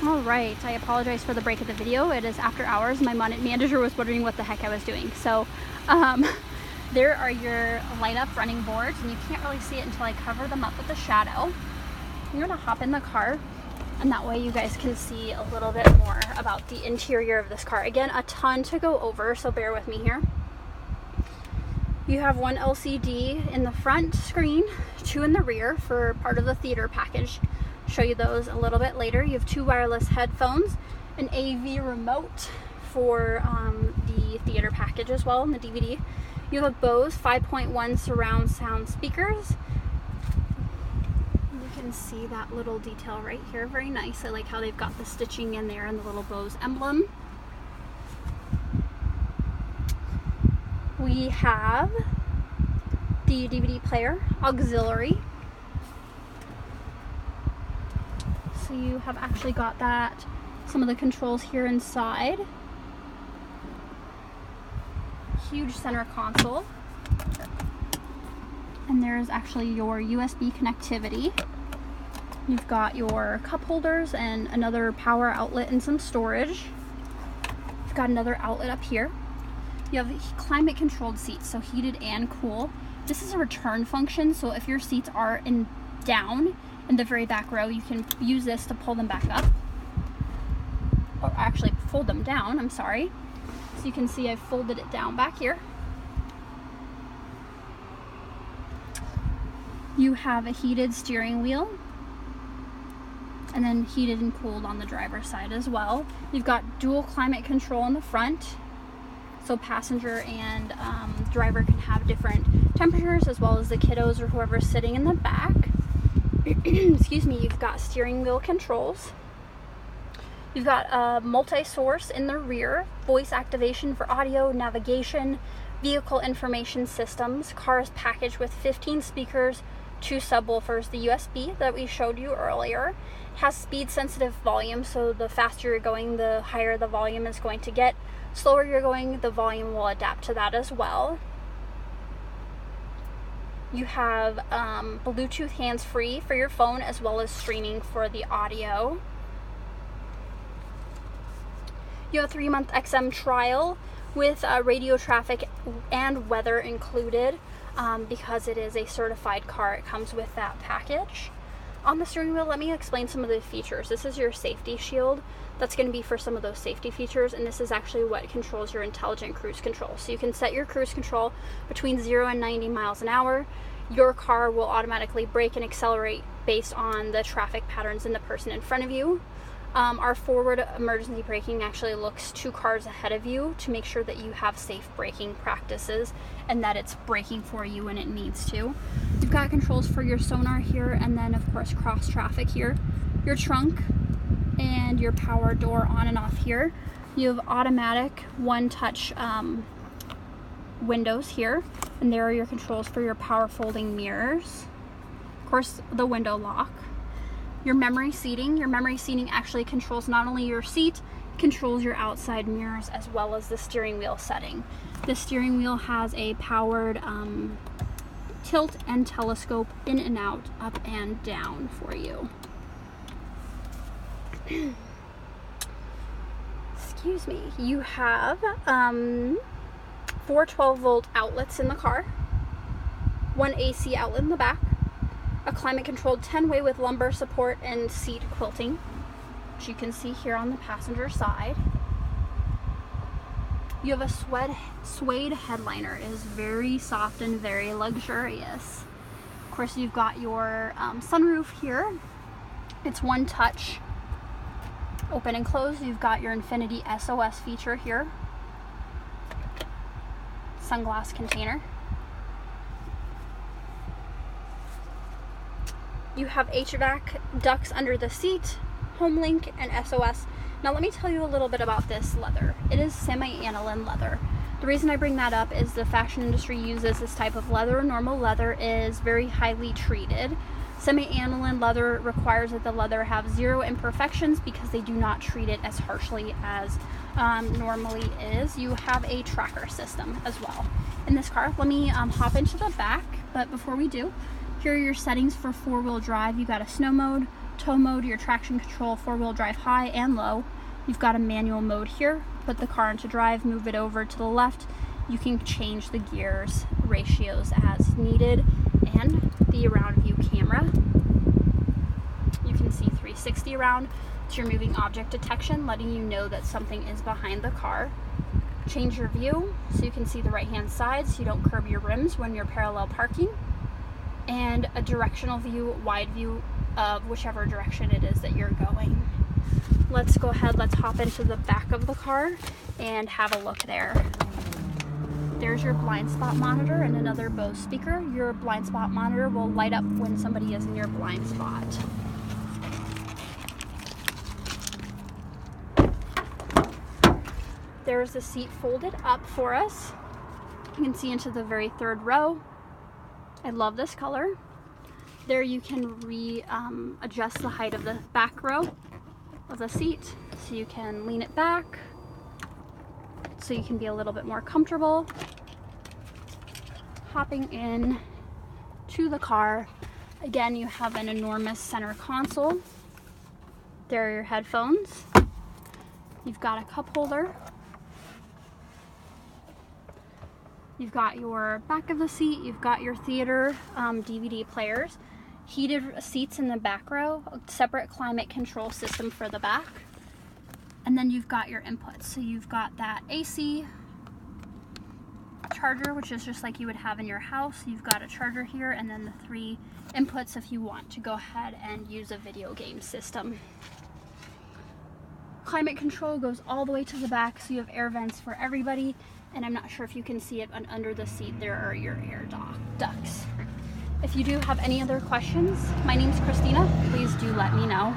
Alright, I apologize for the break of the video. It is after hours. My manager was wondering what the heck I was doing. So, there are your light up running boards, and you can't really see it until I cover them up with a shadow. I'm going to hop in the car, and that way you guys can see a little bit more about the interior of this car. Again, a ton to go over, so bear with me here. You have one LCD in the front screen, 2 in the rear for part of the theater package. Show you those a little bit later. You have 2 wireless headphones, an AV remote for the theater package as well, and the DVD. You have a Bose 5.1 surround sound speakers. You can see that little detail right here, very nice. I like how they've got the stitching in there and the little Bose emblem. We have the DVD player, auxiliary. So you have actually got that, some of the controls here inside. Huge center console. And there's actually your USB connectivity. You've got your cup holders and another power outlet and some storage. You've got another outlet up here. You have climate controlled seats, so heated and cool. This is a return function, so if your seats are down in the very back row, you can use this to pull them back up. Or actually fold them down, I'm sorry. So you can see I've folded it down back here. You have a heated steering wheel, and then heated and cooled on the driver's side as well. You've got dual climate control in the front, so passenger and driver can have different temperatures, as well as the kiddos or whoever's sitting in the back. Excuse me. You've got steering wheel controls. You've got a multi-source in the rear, voice activation for audio, navigation, vehicle information systems. Car is packaged with 15 speakers, 2 subwoofers, the USB that we showed you earlier. It has speed sensitive volume, so the faster you're going, the higher the volume is going to get. Slower you're going, the volume will adapt to that as well. You have Bluetooth hands-free for your phone, as well as streaming for the audio. You have a 3-month XM trial with radio traffic and weather included. Because it is a certified car, it comes with that package. On the steering wheel, let me explain some of the features. This is your safety shield. That's going to be for some of those safety features, and this is actually what controls your intelligent cruise control. So you can set your cruise control between 0 and 90 miles an hour. Your car will automatically brake and accelerate based on the traffic patterns and the person in front of you. Our forward emergency braking actually looks 2 cars ahead of you to make sure that you have safe braking practices and that it's braking for you when it needs to. You've got controls for your sonar here, and then of course cross traffic here, your trunk, and your power door on and off here. You have automatic one-touch windows here, and there are your controls for your power folding mirrors. Of course, the window lock. Your memory seating. Your memory seating actually controls not only your seat, it controls your outside mirrors as well as the steering wheel setting. The steering wheel has a powered tilt and telescope in and out, up and down for you. Excuse me. You have 4 12-volt outlets in the car, 1 AC outlet in the back, a climate-controlled 10-way with lumbar support and seat quilting, which you can see here on the passenger side. You have a suede headliner. It is very soft and very luxurious. Of course, you've got your sunroof here. It's one touch, open and close. You've got your Infinity SOS feature here. Sunglass container. You have HVAC ducts under the seat, HomeLink, and SOS. Now let me tell you a little bit about this leather. It is semi-aniline leather. The reason I bring that up is the fashion industry uses this type of leather. Normal leather is very highly treated. Semi-aniline leather requires that the leather have 0 imperfections because they do not treat it as harshly as normally is. You have a tracker system as well in this car. Let me hop into the back, but before we do, here are your settings for 4-wheel drive. You got a snow mode, tow mode, your traction control, 4-wheel drive high and low. You've got a manual mode here. Put the car into drive, move it over to the left. You can change the gears ratios as needed, and the around view camera. You can see 360 around. It's your moving object detection, letting you know that something is behind the car. Change your view so you can see the right hand side so you don't curb your rims when you're parallel parking. And a directional view, wide view of whichever direction it is that you're going. Let's go ahead, let's hop into the back of the car and have a look there. There's your blind spot monitor and another Bose speaker. Your blind spot monitor will light up when somebody is in your blind spot. There's the seat folded up for us. You can see into the very third row. I love this color. There you can adjust the height of the back row of the seat, so you can lean it back so you can be a little bit more comfortable. Hopping in to the car, again you have an enormous center console. There are your headphones. You've got a cup holder. You've got your back of the seat, you've got your theater DVD players, heated seats in the back row, a separate climate control system for the back, and then you've got your inputs. So you've got that AC charger, which is just like you would have in your house. You've got a charger here, and then the 3 inputs if you want to go ahead and use a video game system. Climate control goes all the way to the back, so you have air vents for everybody. And I'm not sure if you can see it, but under the seat there are your air ducts. If you do have any other questions, my name's Christina. Please do let me know.